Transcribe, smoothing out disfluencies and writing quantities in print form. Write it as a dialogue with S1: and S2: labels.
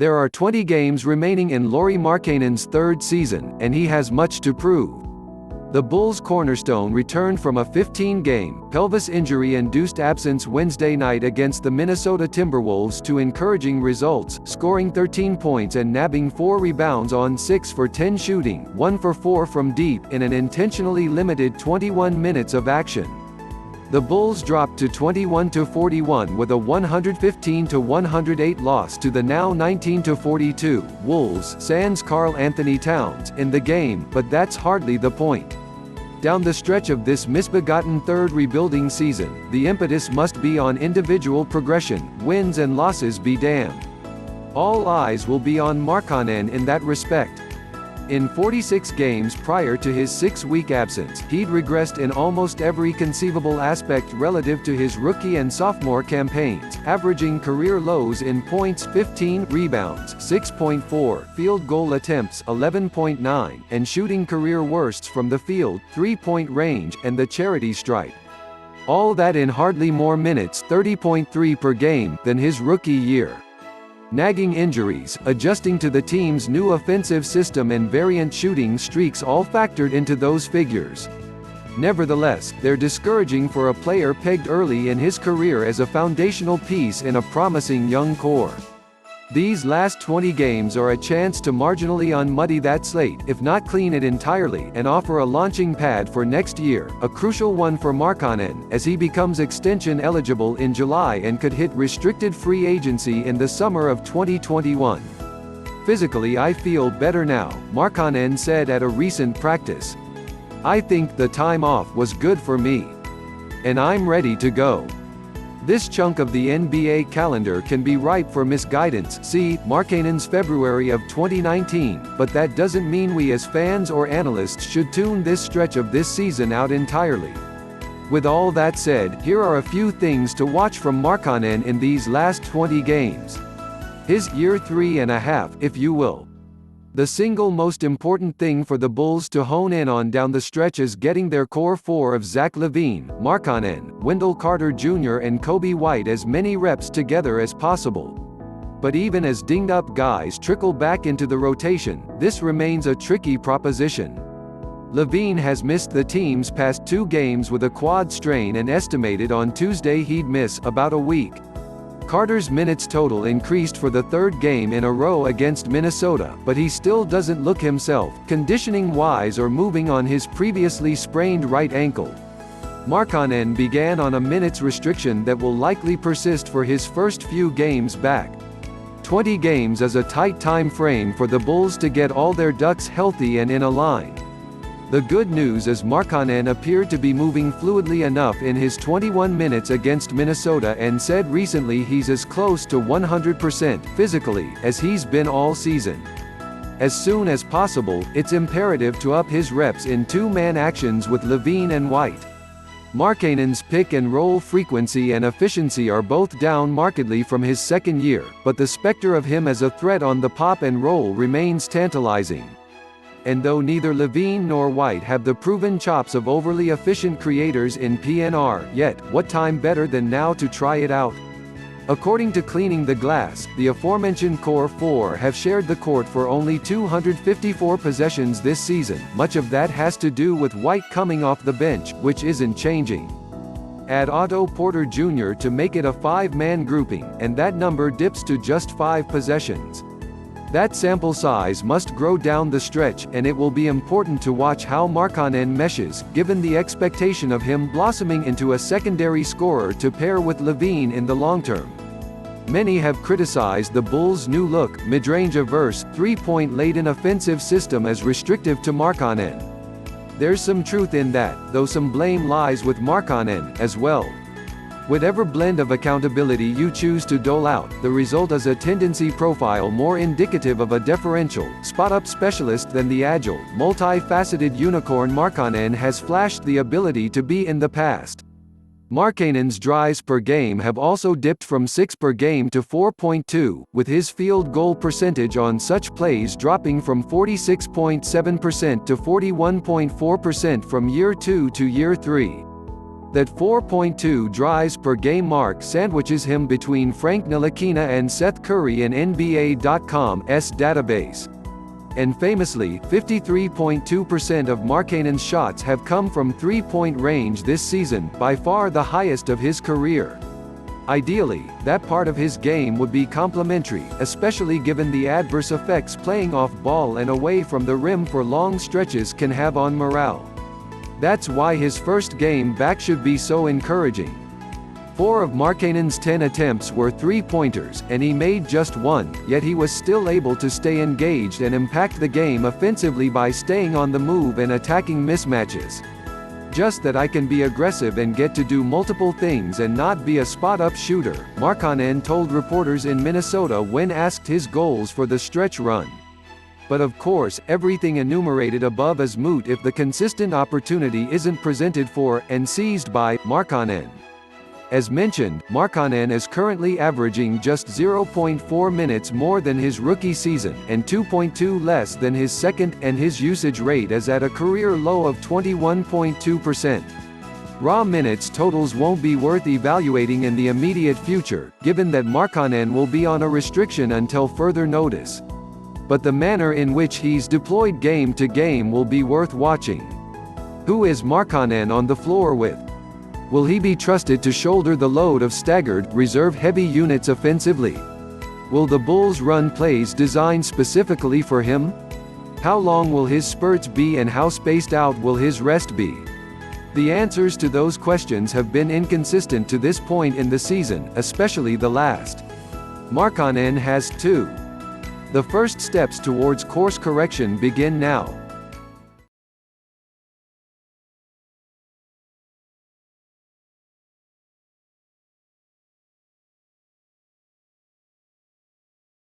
S1: There are 20 games remaining in Lauri Markkanen's third season, and he has much to prove. The Bulls' cornerstone returned from a 15-game, pelvis injury-induced absence Wednesday night against the Minnesota Timberwolves to encouraging results, scoring 13 points and nabbing 4 rebounds on 6 for 10 shooting, 1 for 4 from deep, in an intentionally limited 21 minutes of action. The Bulls dropped to 21-41 with a 115-108 loss to the now 19-42 Wolves sans Karl Anthony Towns in the game, but that's hardly the point. Down the stretch of this misbegotten third rebuilding season, the impetus must be on individual progression, wins and losses be damned. All eyes will be on Markkanen in that respect. In 46 games prior to his 6-week absence, he'd regressed in almost every conceivable aspect relative to his rookie and sophomore campaigns, averaging career lows in points 15, rebounds 6.4, field goal attempts 11.9, and shooting career worsts from the field, 3-point range, and the charity stripe. All that in hardly more minutes, 30.3 per game, than his rookie year. Nagging injuries, adjusting to the team's new offensive system and variant shooting streaks all factored into those figures. Nevertheless, they're discouraging for a player pegged early in his career as a foundational piece in a promising young core. These last 20 games are a chance to marginally unmuddy that slate, if not clean it entirely, and offer a launching pad for next year, a crucial one for Markkanen, as he becomes extension eligible in July and could hit restricted free agency in the summer of 2021. "Physically I feel better now," Markkanen said at a recent practice. "I think the time off was good for me. And I'm ready to go." This chunk of the NBA calendar can be ripe for misguidance, see Markkanen's February of 2019, but that doesn't mean we as fans or analysts should tune this stretch of this season out entirely. With all that said, here are a few things to watch from Markkanen in these last 20 games. His year 3.5, if you will. The single most important thing for the Bulls to hone in on down the stretch is getting their core four of Zach LaVine, Markkanen, Wendell Carter Jr. and Kobe White as many reps together as possible. But even as dinged-up guys trickle back into the rotation, this remains a tricky proposition. LaVine has missed the team's past 2 games with a quad strain and estimated on Tuesday he'd miss about a week. Carter's minutes total increased for the 3rd game in a row against Minnesota, but he still doesn't look himself, conditioning-wise or moving on his previously sprained right ankle. Markkanen began on a minutes restriction that will likely persist for his first few games back. 20 games is a tight time frame for the Bulls to get all their ducks healthy and in a line. The good news is Markkanen appeared to be moving fluidly enough in his 21 minutes against Minnesota and said recently he's as close to 100% physically as he's been all season. As soon as possible, it's imperative to up his reps in 2-man actions with LaVine and White. Markkanen's pick-and-roll frequency and efficiency are both down markedly from his second year, but the specter of him as a threat on the pop-and-roll remains tantalizing. And though neither LaVine nor White have the proven chops of overly efficient creators in PNR yet, what time better than now to try it out? According to Cleaning the Glass, the aforementioned core 4 have shared the court for only 254 possessions this season. Much of that has to do with White coming off the bench, which isn't changing. Add Otto Porter Jr. to make it a 5-man grouping, and that number dips to just 5 possessions. That sample size must grow down the stretch, and it will be important to watch how Markkanen meshes, given the expectation of him blossoming into a secondary scorer to pair with LaVine in the long term. Many have criticized the Bulls' new look, mid-range averse, 3-point laden offensive system as restrictive to Markkanen. There's some truth in that, though some blame lies with Markkanen as well. Whatever blend of accountability you choose to dole out, the result is a tendency profile more indicative of a deferential, spot-up specialist than the agile, multi-faceted unicorn Markkanen has flashed the ability to be in the past. Markkanen's drives per game have also dipped from 6 per game to 4.2, with his field goal percentage on such plays dropping from 46.7% to 41.4% from year 2 to year 3. That 4.2 drives per game mark sandwiches him between Frank Ntilikina and Seth Curry in NBA.com's database. And famously, 53.2% of Markkanen's shots have come from three-point range this season, by far the highest of his career. Ideally, that part of his game would be complementary, especially given the adverse effects playing off ball and away from the rim for long stretches can have on morale. That's why his first game back should be so encouraging. 4 of Markkanen's 10 attempts were three-pointers, and he made just one, yet he was still able to stay engaged and impact the game offensively by staying on the move and attacking mismatches. Just that I can be aggressive and get to do multiple things and not be a spot-up shooter, Markkanen told reporters in Minnesota when asked his goals for the stretch run. But of course, everything enumerated above is moot if the consistent opportunity isn't presented for, and seized by, Markkanen. As mentioned, Markkanen is currently averaging just 0.4 minutes more than his rookie season, and 2.2 less than his second, and his usage rate is at a career low of 21.2%. Raw minutes totals won't be worth evaluating in the immediate future, given that Markkanen will be on a restriction until further notice. But the manner in which he's deployed game to game will be worth watching. Who is Markkanen on the floor with? Will he be trusted to shoulder the load of staggered, reserve-heavy units offensively? Will the Bulls run plays designed specifically for him? How long will his spurts be and how spaced out will his rest be? The answers to those questions have been inconsistent to this point in the season, especially the last. Markkanen has 2. The first steps towards course correction begin now.